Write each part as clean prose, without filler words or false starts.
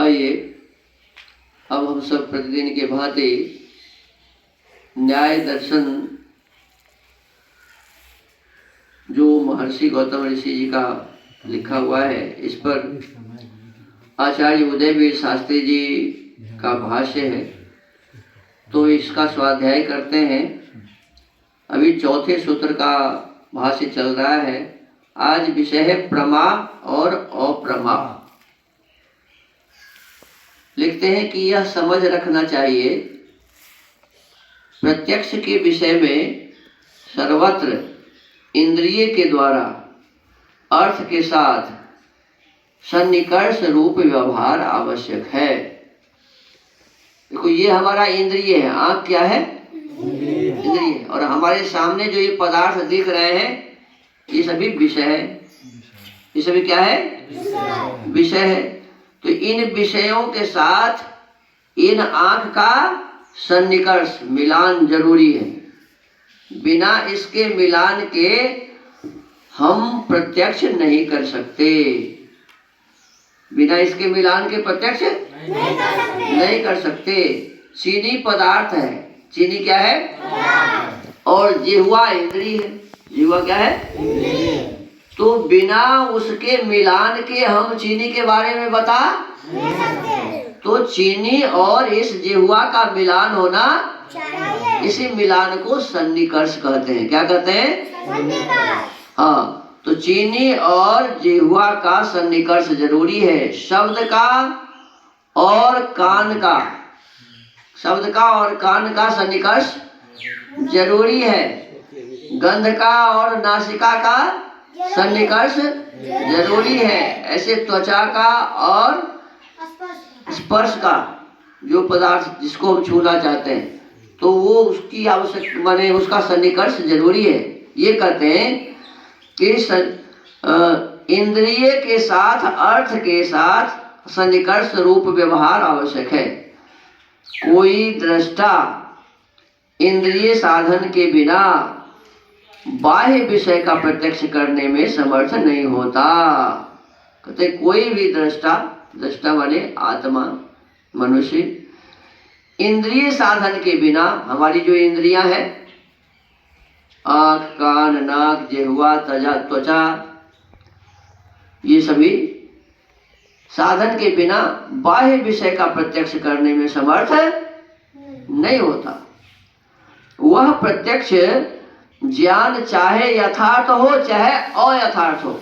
आइए अब हम सब प्रतिदिन के भांति न्याय दर्शन जो महर्षि गौतम ऋषि जी का लिखा हुआ है, इस पर आचार्य उदयवीर शास्त्री जी का भाष्य है, तो इसका स्वाध्याय करते हैं। अभी चौथे सूत्र का भाष्य चल रहा है। आज विषय है प्रमा और अप्रमा। लिखते हैं कि यह समझ रखना चाहिए, प्रत्यक्ष के विषय में सर्वत्र इंद्रिय के द्वारा अर्थ के साथ सन्निकर्ष रूप व्यवहार आवश्यक है। देखो, ये हमारा इंद्रिय है। आँख क्या है? इंद्रिय। और हमारे सामने जो ये पदार्थ दिख रहे हैं, ये सभी विषय है। ये सभी क्या है? विषय है। तो इन विषयों के साथ इन आँख का सन्निकर्ष, मिलान जरूरी है। बिना इसके मिलान के हम प्रत्यक्ष नहीं कर सकते। बिना इसके मिलान के प्रत्यक्ष नहीं कर सकते। चीनी पदार्थ है। चीनी क्या है? और जिह्वा इंद्रिय है। जिह्वा क्या है? तो बिना उसके मिलान के हम चीनी के बारे में बता नहीं सकते। तो चीनी और इस जिह्वा का मिलान होना, इसी मिलान को सन्निकर्ष कहते हैं। क्या कहते हैं? हाँ, तो चीनी और जिह्वा का सन्निकर्ष जरूरी है। शब्द का और कान का, शब्द का और कान का सन्निकर्ष जरूरी है। गंध का और नासिका का सन्निकर्ष जरूरी है। ऐसे त्वचा का और स्पर्श का, जो पदार्थ जिसको हम छूना चाहते हैं, तो वो उसकी आवश्यक माने उसका सन्निकर्ष जरूरी है। ये कहते हैं कि इंद्रिय के साथ अर्थ के साथ सन्निकर्ष रूप व्यवहार आवश्यक है। कोई दृष्टा इंद्रिय साधन के बिना बाह्य विषय का प्रत्यक्ष करने में समर्थ नहीं होता। कहते कोई भी दृष्टा, दृष्टा माने आत्मा, मनुष्य, इंद्रिय साधन के बिना, हमारी जो इंद्रियां हैं, आँख, कान, नाक, जिह्वा, त्वचा, ये सभी साधन के बिना बाह्य विषय का प्रत्यक्ष करने में समर्थ नहीं होता। वह प्रत्यक्ष ज्ञान चाहे यथार्थ हो चाहे अयथार्थ हो,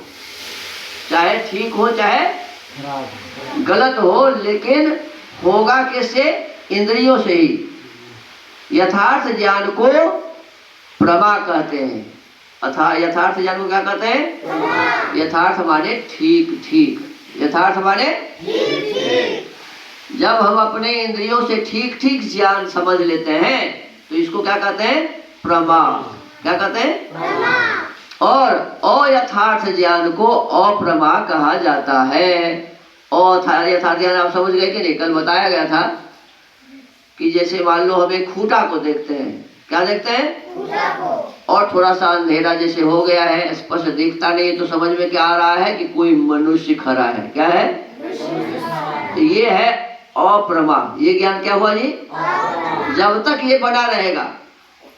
चाहे ठीक हो चाहे गलत हो, लेकिन होगा किससे? इंद्रियों से ही। यथार्थ ज्ञान को प्रमा कहते हैं। अथा यथार्थ ज्ञान को क्या कहते हैं? यथार्थ माने ठीक ठीक। यथार्थ माने जब हम अपने इंद्रियों से ठीक ठीक ज्ञान समझ लेते हैं, तो इसको क्या कहते हैं? प्रमा। क्या कहते हैं? और अयथार्थ ज्ञान को अप्रमा कहा जाता है। यथार्थ ज्ञान आप समझ गए कि नहीं? कल बताया गया था कि जैसे मान लो हम एक खूंटा को देखते हैं। क्या देखते हैं? खूंटा को। और थोड़ा सा अंधेरा जैसे हो गया है, स्पष्ट दिखता नहीं, तो समझ में क्या आ रहा है कि कोई मनुष्य खड़ा है। क्या है? तो ये है अप्रमा। ये ज्ञान क्या हुआ जी? जब तक ये बना रहेगा,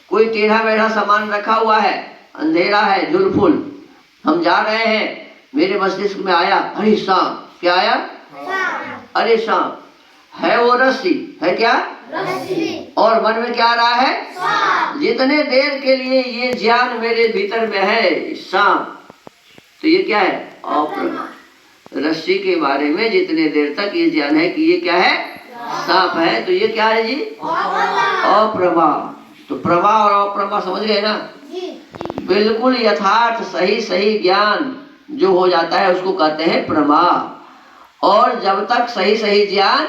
कोई टेढ़ा मेढ़ा सामान रखा हुआ है, अंधेरा है, जुलफुल, हम जा रहे हैं, मेरे मस्तिष्क में आया अरे सांप। क्या आया? अरे सांप है। वो रस्सी है। क्या? रस्सी। और मन में क्या आ रहा है? जितने देर के लिए ये ज्ञान मेरे भीतर में है सांप, तो ये क्या है? अप्रमा। रस्सी के बारे में जितने देर तक ये ज्ञान है कि ये क्या है? सांप है, तो ये क्या है जी? अप्रमा। तो प्रमा और अप्रमा समझ गए ना? बिल्कुल यथार्थ सही सही ज्ञान जो हो जाता है उसको कहते हैं प्रमा। और जब तक सही सही ज्ञान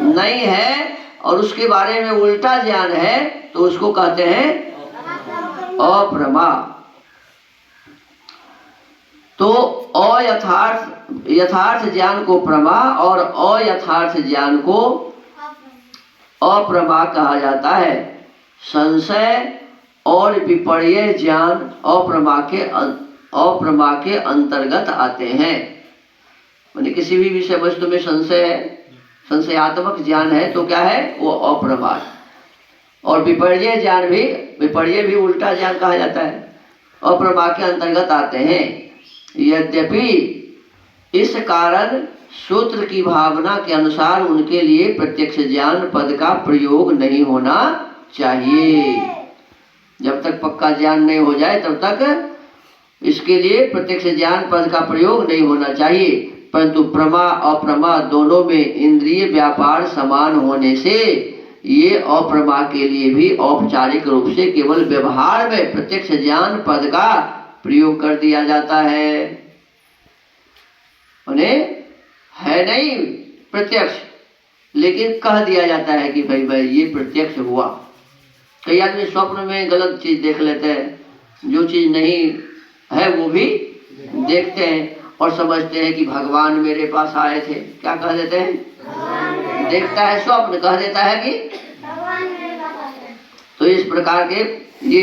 नहीं है और उसके बारे में उल्टा ज्ञान है, तो उसको कहते हैं अप्रमा। तो यथार्थ ज्ञान को प्रमा और अयथार्थ ज्ञान को अप्रमा कहा जाता है। संशय और विपर्य ज्ञान अप्रमा के अंतर्गत आते हैं। माने किसी भी विषय वस्तु में संशय है, संशयात्मक ज्ञान है तो क्या है, वो अप्रमा। और विपर्य ज्ञान भी, विपर्य भी उल्टा ज्ञान कहा जाता है, अप्रमा के अंतर्गत आते हैं। यद्यपि इस कारण सूत्र की भावना के अनुसार उनके लिए प्रत्यक्ष ज्ञान पद का प्रयोग नहीं होना चाहिए। जब तक पक्का ज्ञान नहीं हो जाए तब तक इसके लिए प्रत्यक्ष ज्ञान पद का प्रयोग नहीं होना चाहिए। परंतु प्रमा अप्रमा दोनों में इंद्रिय व्यापार समान होने से ये अप्रमा के लिए भी औपचारिक रूप से केवल व्यवहार में प्रत्यक्ष ज्ञान पद का प्रयोग कर दिया जाता है। उन्हें है नहीं प्रत्यक्ष, लेकिन कह दिया जाता है कि भाई भाई ये प्रत्यक्ष हुआ। कई आदमी स्वप्न में गलत चीज देख लेते हैं, जो चीज नहीं है वो भी देखते हैं और समझते हैं कि भगवान मेरे पास आए थे। क्या कह देते हैं, देखता है स्वप्न, कह देता है कि तो इस प्रकार के ये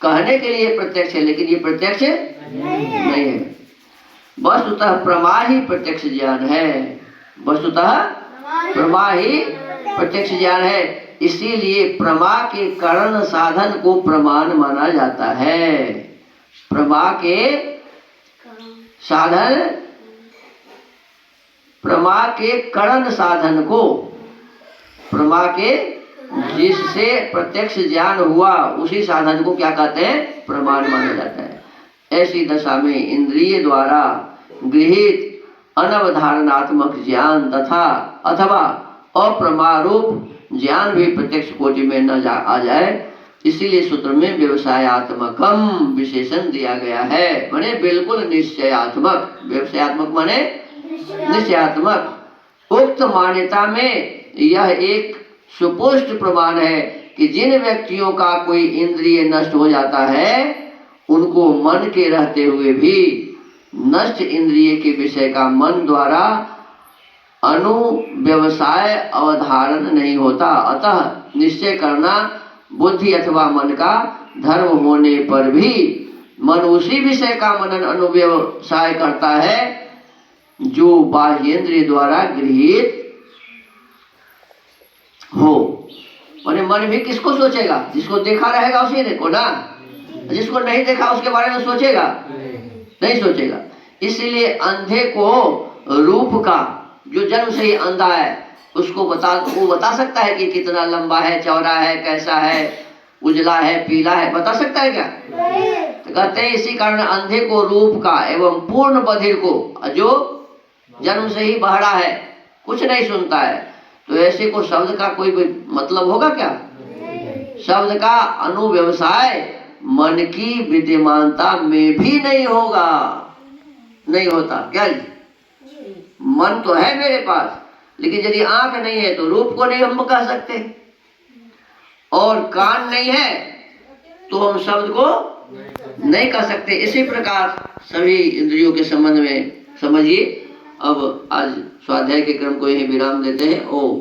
कहने के लिए प्रत्यक्ष है, लेकिन ये प्रत्यक्ष नहीं है। वस्तुतः प्रमा ही प्रत्यक्ष ज्ञान है, वस्तुतः प्रमा ही प्रत्यक्ष ज्ञान है। इसीलिए प्रमा के कारण साधन को प्रमाण माना जाता है। प्रमा के साधन, प्रमा के करण साधन को, प्रमा के जिससे प्रत्यक्ष ज्ञान हुआ उसी साधन को क्या कहते हैं, प्रमाण माना जाता है। ऐसी दशा में इंद्रिय द्वारा गृहीत अनवधारणात्मक ज्ञान तथा अथवा अप्रमारूप ज्ञान भी प्रत्यक्ष कोटि में न आ जाए, इसीलिए सूत्र में व्यवसायात्मकम विशेषण दिया गया है। माने बिल्कुल निश्चयात्मक, व्यवसायात्मक माने निश्चयात्मक। उक्त मान्यता में यह एक सुपुष्ट प्रमाण है कि जिन व्यक्तियों का कोई इंद्रिय नष्ट हो जाता है उनको मन के रहते हुए भी नष्ट इंद्रिय के विषय का मन द्वारा अनुव्यवसाय अवधारण नहीं होता। अतः निश्चय करना बुद्धि अथवा मन का धर्म होने पर भी मन उसी विषय का मनन अनुव्यवसाय करता है जो बाह्येंद्रिय द्वारा गृहीत हो। माने मन भी किसको सोचेगा, जिसको देखा रहेगा उसी ने को ना, जिसको नहीं देखा उसके बारे में सोचेगा नहीं सोचेगा। इसीलिए अंधे को रूप का, जो जन्म से ही अंधा है उसको वो बता सकता है कि कितना लंबा है, चौड़ा है, कैसा है, उजला है, पीला है, बता सकता है क्या? तो कहते हैं इसी कारण अंधे को रूप का एवं पूर्ण बधिर को, जो जन्म से ही बहरा है, कुछ नहीं सुनता है, तो ऐसे को शब्द का कोई मतलब होगा क्या? शब्द का अनुव्यवसाय मन की विद्यमानता में भी नहीं होगा, नहीं होता। क्या मन तो है मेरे पास, लेकिन यदि आंख नहीं है तो रूप को नहीं हम कह सकते, और कान नहीं है तो हम शब्द को नहीं कह सकते। इसी प्रकार सभी इंद्रियों के संबंध में समझिए। अब आज स्वाध्याय के क्रम को यही विराम देते हैं। ओम